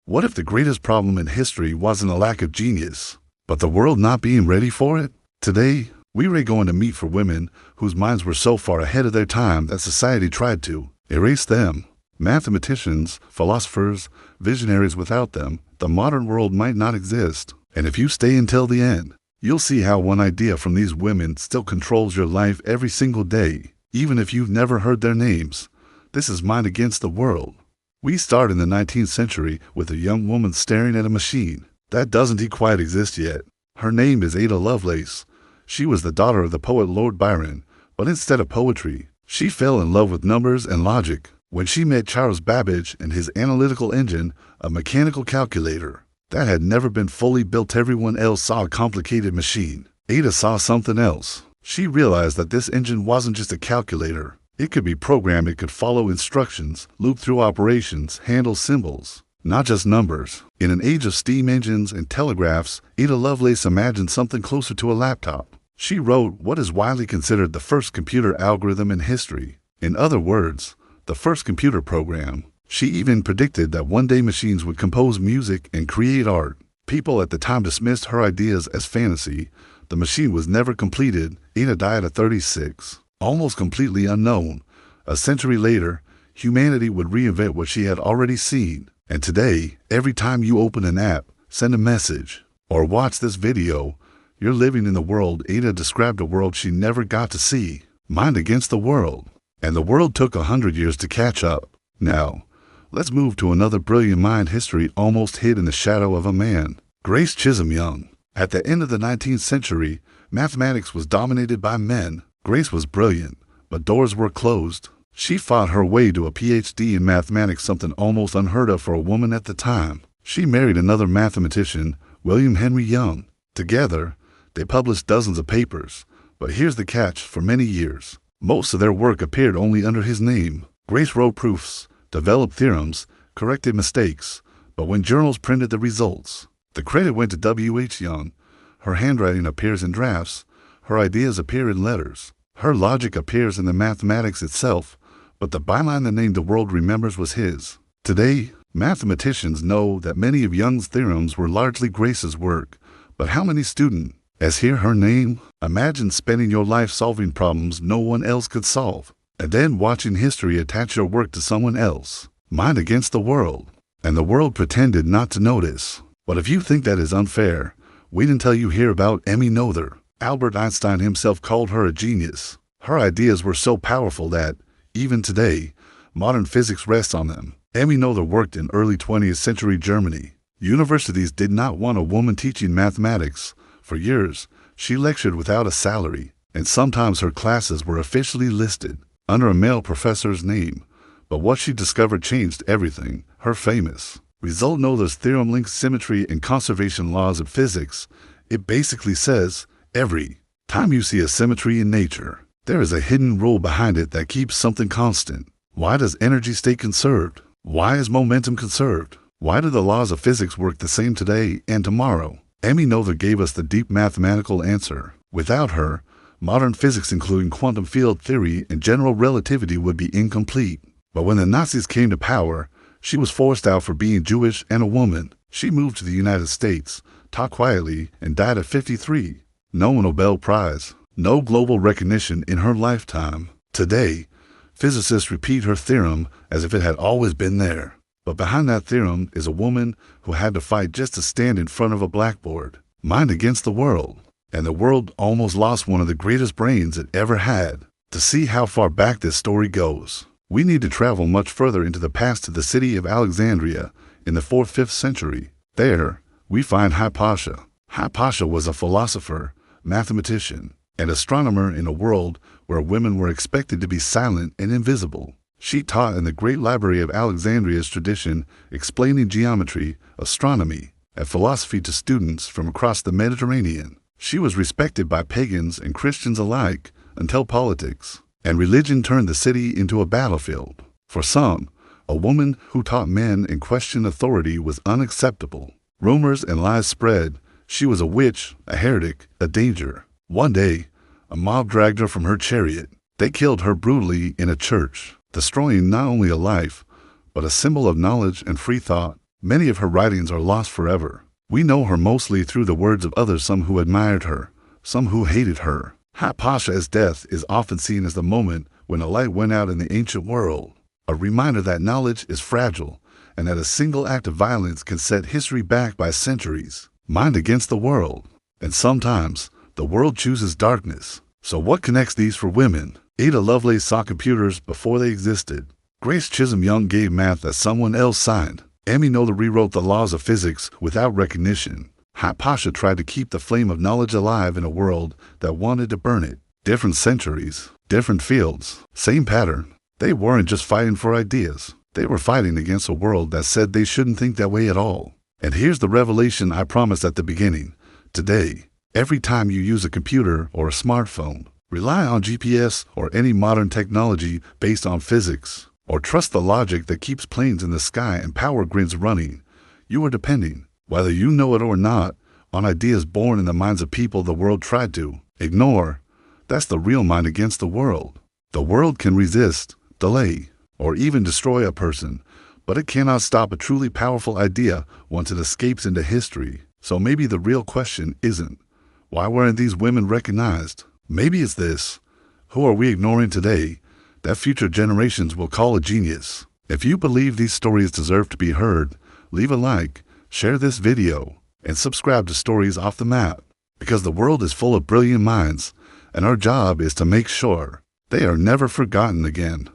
What if the greatest problem in history wasn't a lack of genius, but the world not being ready for it? Today, we're going to meet for women whose minds were so far ahead of their time that society tried to erase them. Mathematicians, philosophers, visionaries. Without them, the modern world might not exist. And if you stay until the end, you'll see how one idea from these women still controls your life every single day, even if you've never heard their names. This is Mind Against the World. We start in the 19th century with a young woman staring at a machine that doesn't quite exist yet. Her name is Ada Lovelace. She was the daughter of the poet Lord Byron, but instead of poetry, she fell in love with numbers and logic when she met Charles Babbage and his analytical engine, a mechanical calculator that had never been fully built. Everyone else saw a complicated machine. Ada saw something else. She realized that this engine wasn't just a calculator. It could be programmed, it could follow instructions, loop through operations, handle symbols, not just numbers. In an age of steam engines and telegraphs, Ada Lovelace imagined something closer to a laptop. She wrote what is widely considered the first computer algorithm in history. In other words, the first computer program. She even predicted that one day machines would compose music and create art. People at the time dismissed her ideas as fantasy. The machine was never completed. Ada died at 36. Almost completely unknown. A century later, humanity would reinvent what she had already seen. And today, every time you open an app, send a message, or watch this video, you're living in the world. Ada described a world she never got to see. Mind Against the World. And the world took 100 years to catch up. Now, let's move to another brilliant mind. History almost hid in the shadow of a man. Grace Chisholm Young. At the end of the 19th century, mathematics was dominated by men. Grace was brilliant, but doors were closed. She fought her way to a PhD in mathematics, something almost unheard of for a woman at the time. She married another mathematician, William Henry Young. Together, they published dozens of papers. But here's the catch: for many years, most of their work appeared only under his name. Grace wrote proofs, developed theorems, corrected mistakes, but when journals printed the results, the credit went to W.H. Young. Her handwriting appears in drafts. Her ideas appear in letters. Her logic appears in the mathematics itself, but the byline the name the world remembers was his. Today, mathematicians know that many of Young's theorems were largely Grace's work, but how many students as hear her name? Imagine spending your life solving problems no one else could solve, and then watching history attach your work to someone else. Mind Against the World. And the world pretended not to notice. But if you think that is unfair, wait until you hear about Emmy Noether. Albert Einstein himself called her a genius. Her ideas were so powerful that, even today, modern physics rests on them. Emmy Noether worked in early 20th century Germany. Universities did not want a woman teaching mathematics. For years, she lectured without a salary, and sometimes her classes were officially listed under a male professor's name. But what she discovered changed everything. Her famous result, Noether's theorem, links symmetry and conservation laws of physics. It basically says, every time you see a symmetry in nature, there is a hidden rule behind it that keeps something constant. Why does energy stay conserved? Why is momentum conserved? Why do the laws of physics work the same today and tomorrow? Emmy Noether gave us the deep mathematical answer. Without her, modern physics, including quantum field theory and general relativity, would be incomplete. But when the Nazis came to power, she was forced out for being Jewish and a woman. She moved to the United States, taught quietly, and died at 53. No Nobel Prize, no global recognition in her lifetime. Today, physicists repeat her theorem as if it had always been there. But behind that theorem is a woman who had to fight just to stand in front of a blackboard. Mind Against the World. And the world almost lost one of the greatest brains it ever had. To see how far back this story goes, we need to travel much further into the past to the city of Alexandria in the 4th-5th century. There, we find Hypatia. Hypatia was a philosopher, mathematician, and astronomer in a world where women were expected to be silent and invisible. She taught in the great library of Alexandria's tradition, explaining geometry, astronomy, and philosophy to students from across the Mediterranean. She was respected by pagans and Christians alike until politics and religion turned the city into a battlefield. For some, a woman who taught men and questioned authority was unacceptable. Rumors and lies spread. She was a witch, a heretic, a danger. One day, a mob dragged her from her chariot. They killed her brutally in a church, destroying not only a life, but a symbol of knowledge and free thought. Many of her writings are lost forever. We know her mostly through the words of others, some who admired her, some who hated her. Hypatia's death is often seen as the moment when a light went out in the ancient world, a reminder that knowledge is fragile and that a single act of violence can set history back by centuries. Mind against the world. And sometimes, the world chooses darkness. So what connects these for women? Ada Lovelace saw computers before they existed. Chisholm Young gave math that someone else signed. Emmy Noether rewrote the laws of physics without recognition. Hypatia tried to keep the flame of knowledge alive in a world that wanted to burn it. Different centuries, different fields, same pattern. They weren't just fighting for ideas. They were fighting against a world that said they shouldn't think that way at all. And here's the revelation I promised at the beginning. Today, every time you use a computer or a smartphone, rely on GPS or any modern technology based on physics, or trust the logic that keeps planes in the sky and power grids running, you are depending, whether you know it or not, on ideas born in the minds of people the world tried to ignore. That's the real mind against the world. The world can resist, delay, or even destroy a person, but it cannot stop a truly powerful idea once it escapes into history. So maybe the real question isn't, why weren't these women recognized? Maybe it's this, who are we ignoring today that future generations will call a genius? If you believe these stories deserve to be heard, leave a like, share this video, and subscribe to Stories Off the Map, because the world is full of brilliant minds, and our job is to make sure they are never forgotten again.